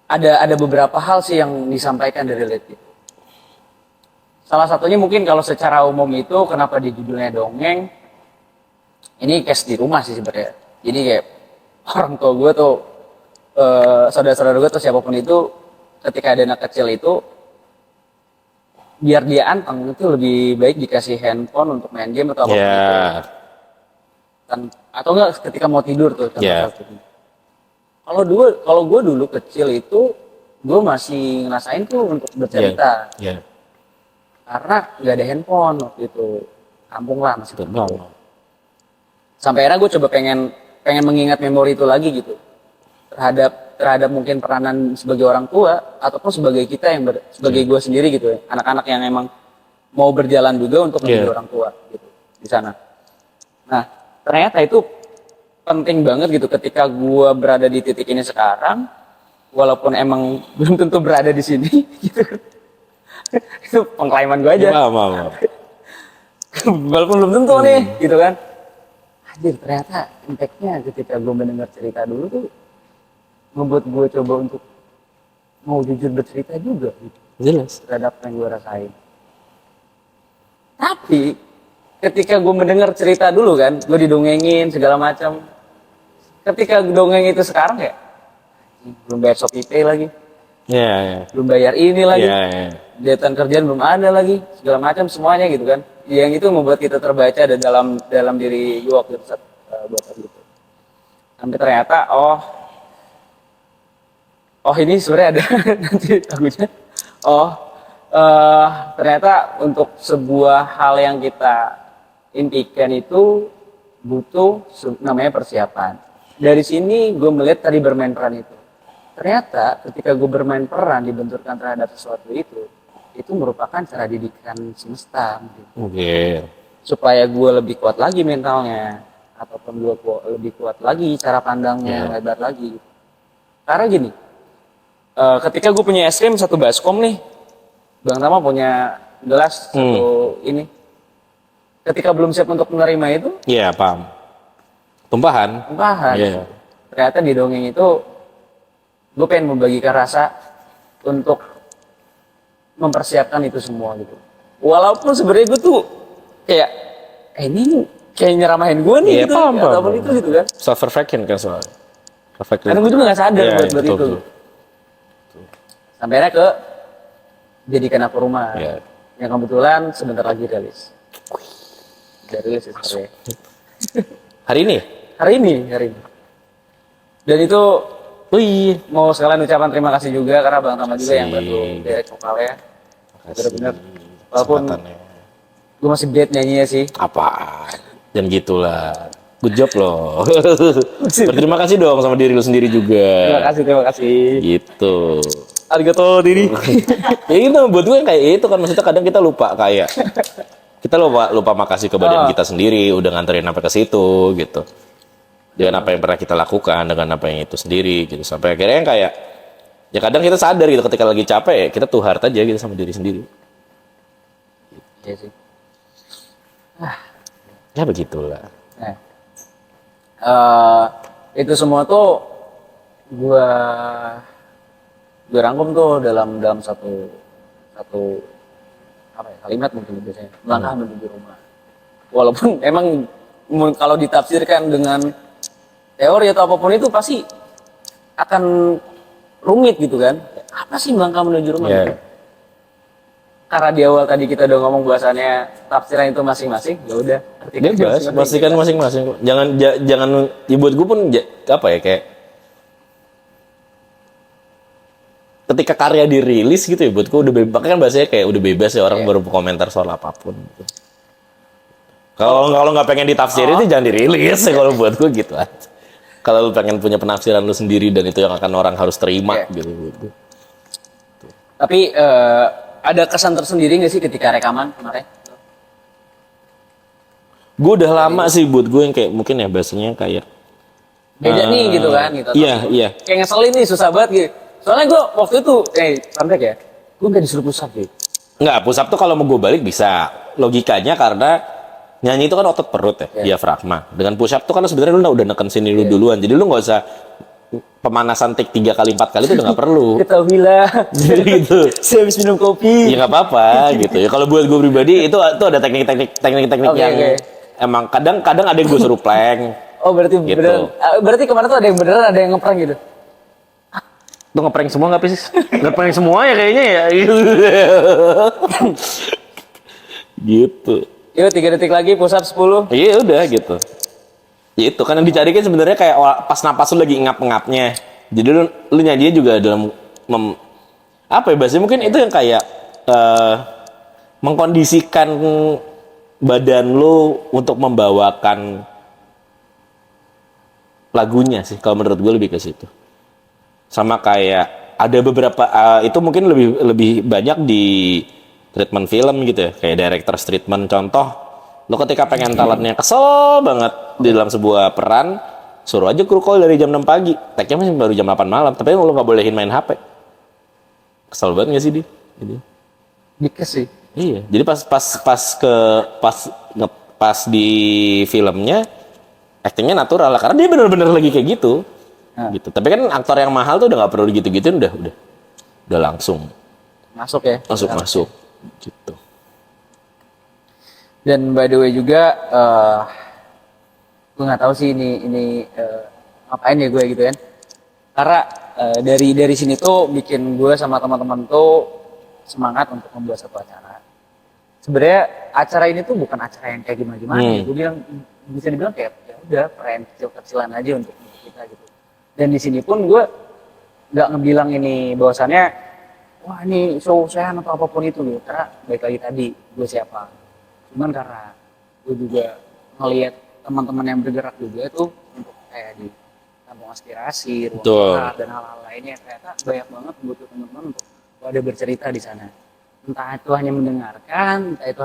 Ada beberapa hal sih yang disampaikan dari lirik itu. Salah satunya mungkin kalau secara umum itu kenapa di judulnya dongeng. Ini case di rumah sih sebenarnya. Jadi kayak orang tua gue tuh, saudara-saudara gue tuh siapapun itu, ketika ada anak kecil itu, biar dia anteng itu lebih baik dikasih handphone untuk main game atau apa gitu. Atau enggak ketika mau tidur tuh. Kalau gue dulu kecil itu, gue masih ngerasain tuh untuk bercerita. Karena nggak ada handphone waktu itu, kampung lah masih kampung. Sampai akhirnya gue coba pengen mengingat memori itu lagi gitu, terhadap mungkin peranan sebagai orang tua ataupun sebagai kita yang sebagai gue sendiri gitu ya, anak-anak yang emang mau berjalan juga untuk menjadi orang tua gitu di sana. Nah ternyata itu penting banget gitu ketika gue berada di titik ini sekarang, walaupun emang belum tentu berada di sini gitu. Itu pengklaiman gue aja. Walaupun belum tentu nih gitu kan. Hadir ternyata impact-nya ketika gue mendengar cerita dulu tuh membuat gue coba untuk mau jujur bercerita juga gitu. Jelas. Terhadap apa yang gue rasain. Tapi ketika gue mendengar cerita dulu kan, gue didongengin segala macam. Ketika dongeng itu sekarang ya belum bayar Shopee Pay lagi. Belum bayar ini lagi. Deadline kerjaan belum ada lagi, segala macam semuanya gitu kan. Yang itu membuat kita terbaca ada dalam diri gue waktu itu buat gitu. Sampai ternyata ini sebenarnya ada nanti takutnya. Ternyata untuk sebuah hal yang kita impikan itu butuh namanya persiapan. Dari sini gue melihat tadi bermain peran itu. Ternyata ketika gue bermain peran dibenturkan terhadap sesuatu itu merupakan cara didikan semesta gitu. Supaya gue lebih kuat lagi mentalnya, ataupun gue lebih kuat lagi cara pandangnya, lebar lagi. Karena gini, ketika gue punya es krim satu baskom nih, Bang Tama punya gelas satu ini, ketika belum siap untuk menerima itu, paham. Tumpahan. Ternyata di dongeng itu gue pengen membagikan rasa untuk mempersiapkan itu semua gitu. Walaupun sebenarnya gue tuh kayak ini kayak nyeramahin gue nih gitu, ataupun itu gitu kan. Self reflection kan soal. Karena gue juga nggak sadar buat itu. Sampai akhirnya ke Jadikan Aku Rumah. Yang kebetulan sebentar lagi rilis. Udah rilis sebenarnya. Hari ini. Dan itu mau sekalian ucapan terima kasih juga karena Bang Tama juga yang bantu direct vokalnya. Bener-bener. Walaupun gue masih bad nyanyinya sih. Apaan? Dan gitulah. Good job loh. Berterima kasih dong sama diri lu sendiri juga. Terima kasih. Gitu. Arigato diri. Ya itu buat gue kayak itu kan, maksudnya kadang kita lupa kayak kita lupa makasih ke badan kita sendiri udah nganterin sampai ke situ gitu. Dengan apa yang pernah kita lakukan, dengan apa yang itu sendiri gitu. Sampai akhirnya kayak ya kadang kita sadar gitu ketika lagi capek ya kita tuh hard aja gitu sama diri sendiri. Iya sih. Ya begitulah. Itu semua tuh gue rangkum tuh dalam satu apa ya, kalimat mungkin biasanya, melangkah menuju rumah. Walaupun emang kalau ditafsirkan dengan teori atau apapun itu pasti akan rumit gitu kan. Apa sih melangkah menuju rumah? Karena di awal tadi kita udah ngomong bahasanya tafsiran itu masing-masing, ya udah. Bebas, pastikan masing-masing. Jangan buat gue pun apa ya kayak ketika karya dirilis gitu ya buat gue udah bebas, kan bahasanya kayak udah bebas ya orang baru komentar soal apapun gitu. Kalau nggak pengen ditafsirin itu jangan dirilis ya kalau buat gue gitu aja. Kalau lu pengen punya penafsiran lu sendiri dan itu yang akan orang harus terima gitu. Tapi ada kesan tersendiri nggak sih ketika rekaman kemarin? Gue udah lama sih buat gue yang kayak mungkin ya bahasanya kayak Beda nih gitu kan gitu. Iya. Kayak ngeselin nih, susah banget gitu. Soalnya gue waktu itu sampai ya, gue nggak disuruh push up gitu. Nggak, push up tuh kalau mau gue balik bisa. Logikanya karena nyanyi itu kan otot perut ya, diafragma. Dengan push up tuh kan sebenarnya lu udah neken sini lu duluan. Jadi lu nggak usah pemanasan take 3 kali 4 kali itu udah nggak perlu. Ketahuilah. Jadi gitu. Saya habis minum kopi. Ya nggak apa-apa gitu ya. Kalau buat gue pribadi itu ada teknik-teknik yang emang kadang ada yang gue suruh plank. Oh berarti gitu. beneran. Berarti kemarin tuh ada yang beneran, ada yang ngeprank gitu. Lu ngeprank semua nggak sih? Ngeprank semua ya kayaknya ya. Gitu. Yuk 3 detik lagi push up 10. Iya udah gitu. Ya itu kan yang dicari kan sebenarnya kayak pas napas lu lagi ngap-ngapnya. Jadi lu nyanyinya juga dalam apa ya bahasanya mungkin itu yang kayak mengkondisikan badan lu untuk membawakan lagunya sih. Kalau menurut gue lebih ke situ. Sama kayak ada beberapa itu mungkin lebih banyak di treatment film gitu ya, kayak director's treatment. Contoh, lo ketika pengen talentnya kesel banget di dalam sebuah peran, suruh aja kru call dari jam 6 pagi, tag-nya masih baru jam 8 malam, tapi lo nggak bolehin main HP. Kesel banget nggak sih dia? Dikes sih. Iya, jadi pas di filmnya actingnya natural lah, karena dia bener-bener lagi kayak gitu. Gitu. Tapi kan aktor yang mahal tuh udah nggak perlu gitu-gituin, udah langsung masuk ya. Masuk. Gitu. Dan by the way juga gue nggak tahu sih ini ngapain ya gue gitu kan, karena dari sini tuh bikin gue sama teman-teman tuh semangat untuk membuat satu acara. Sebenarnya acara ini tuh bukan acara yang kayak gimana-gimana. Gue bilang bisa dibilang kayak ya udah perayaan kecil-kecilan aja untuk kita gitu. Dan di sini pun gue nggak ngebilang ini bahwasannya wah ini show-showan atau apapun itu gitu, karena baik lagi tadi gue siapa, cuman karena gue juga ngelihat teman-teman yang bergerak juga tuh untuk kayak di kampung aspirasi, ruang gerak dan hal-hal lainnya, ternyata banyak banget butuh teman-teman untuk ada bercerita di sana, entah itu hanya mendengarkan, entah itu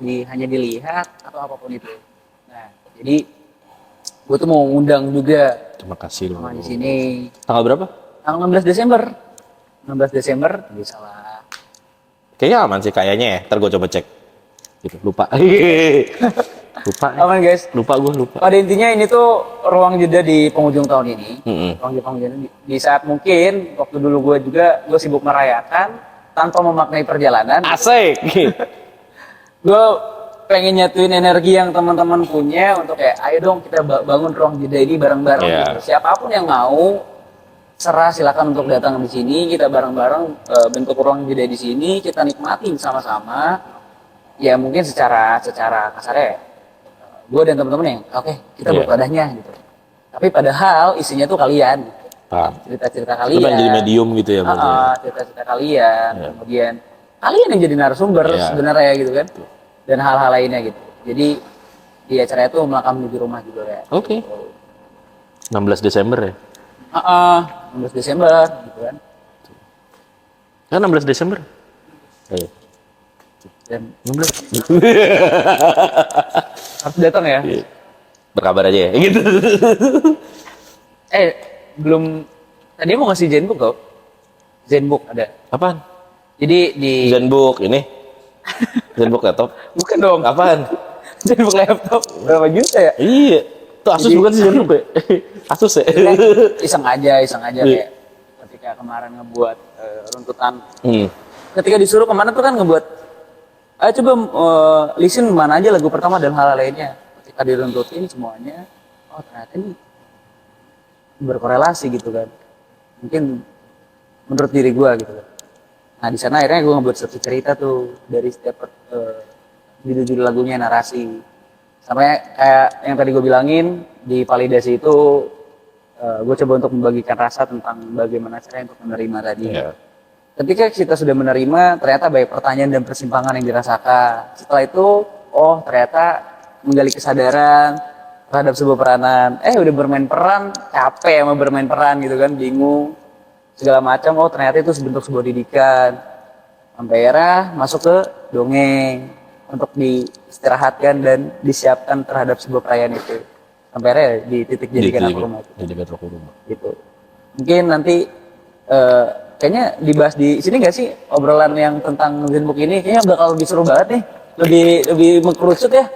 hanya dilihat atau apapun itu. Nah jadi gue tuh mau ngundang juga. Terima kasih loh. Di sini. Tanggal berapa? Tanggal 16 Desember. 16 Desember bisa lah. Kayaknya aman sih kayaknya ya. Ntar gue coba cek. Gitu, lupa. Lupa. Aman guys. Lupa. Pada intinya ini tuh ruang jeda di penghujung tahun ini. Ruang jeda di saat mungkin waktu dulu gue sibuk merayakan tanpa memaknai perjalanan. Asik. Gue pengen nyatuin energi yang teman-teman punya untuk kayak ayo dong kita bangun ruang jeda ini bareng-bareng gitu. Siapapun yang mau silakan untuk datang di sini, kita bareng-bareng bentuk ruang jeda di sini, kita nikmatin sama-sama. Ya mungkin secara kasarnya gue dan teman-teman yang oke, kita buat wadahnya gitu. Tapi padahal isinya tuh kalian gitu. Cerita-cerita kalian. Itu jadi medium gitu ya cerita-cerita kalian, kemudian kalian yang jadi narasumber sebenarnya gitu kan. Dan hal-hal lainnya gitu. Jadi di acara itu melangkah menuju rumah juga ya. Oke. 16 Desember ya? 16 Desember gitu kan. Kan 16 Desember? Ayo. Dan 16. Harus datang ya. Berkabar aja ya gitu. Belum tadi mau ngasih Zenbook kok. Zenbook ada. Apaan? Jadi di Zenbook ini. Zenbook laptop? Bukan dong. Apaan? Zenbook laptop. Berapa juta ya? Iya. Itu Asus bukan sih Zenbook ya? Asus ya? Iseng aja kayak ketika kemarin ngebuat runtutan. Ketika disuruh kemana tuh kan ngebuat ayo coba listen mana aja lagu pertama dan hal lainnya. Ketika diruntutin semuanya, oh ternyata ini berkorelasi gitu kan. Mungkin menurut diri gue gitu kan. Nah di sana akhirnya gue ngebuat satu cerita tuh dari setiap judul-judul lagunya, narasi. Sampai kayak yang tadi gue bilangin di validasi itu gue coba untuk membagikan rasa tentang bagaimana caranya untuk menerima tadi. Ketika kita sudah menerima, ternyata banyak pertanyaan dan persimpangan yang dirasakan. Setelah itu, oh ternyata menggali kesadaran terhadap sebuah peranan. Udah bermain peran, capek sama bermain peran gitu kan, bingung segala macam. Oh ternyata itu sebentuk sebuah didikan. Sampai akhirnya masuk ke dongeng untuk diistirahatkan dan disiapkan terhadap sebuah perayaan itu. Sampai akhirnya di titik jadikan aku rumah. Jadikan aku rumah. Gitu. Mungkin nanti kayaknya dibahas di sini nggak sih obrolan yang tentang Zen Book ini? Kayaknya bakal lebih seru banget nih, lebih mengkerucut ya.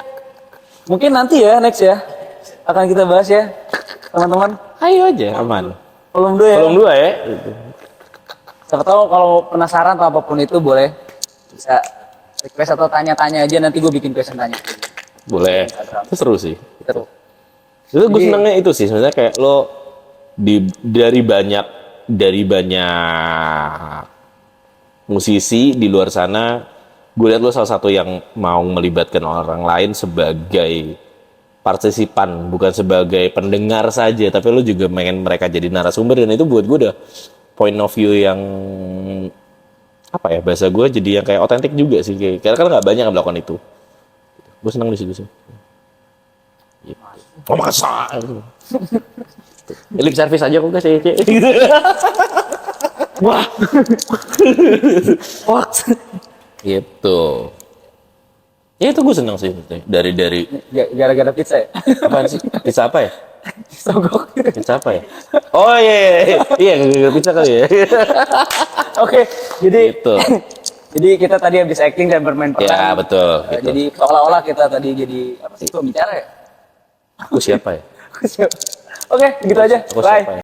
Mungkin nanti ya next ya akan kita bahas ya teman-teman. Ayo aja, aman. Volume 2 ya. Volume 2 ya. Siapa tahu kalau penasaran atau apapun itu boleh bisa request atau tanya-tanya aja, nanti gue bikin question tanya. Boleh. Itu seru sih. Gitu. Itu gue senangnya itu sih, sebenarnya kayak lo dari banyak musisi di luar sana, gue lihat lo salah satu yang mau melibatkan orang lain sebagai partisipan, bukan sebagai pendengar saja, tapi lo juga pengen mereka jadi narasumber, dan itu buat gue udah point of view yang apa ya, bahasa gue jadi yang kayak otentik juga sih, karena kan nggak banyak yang melakukan itu. Gue senang di situ sih. Oh masa? Lip service aja kok guys ya. Wah. Wah. Gitu. Ya itu gue senang sih dari Gara-gara pizza ya. apaan sih? Pizza apa ya? Sogok. Pizza apa ya? Oh iya pizza kali ya. Oke, jadi Gitu. jadi kita tadi habis acting dan bermain peran. Ya betul. Gitu. Jadi seolah-olah kita tadi jadi apa sih, pembicara ya? Aku siapa ya? Oke, gitu aja. Aku Bye. siapa ya?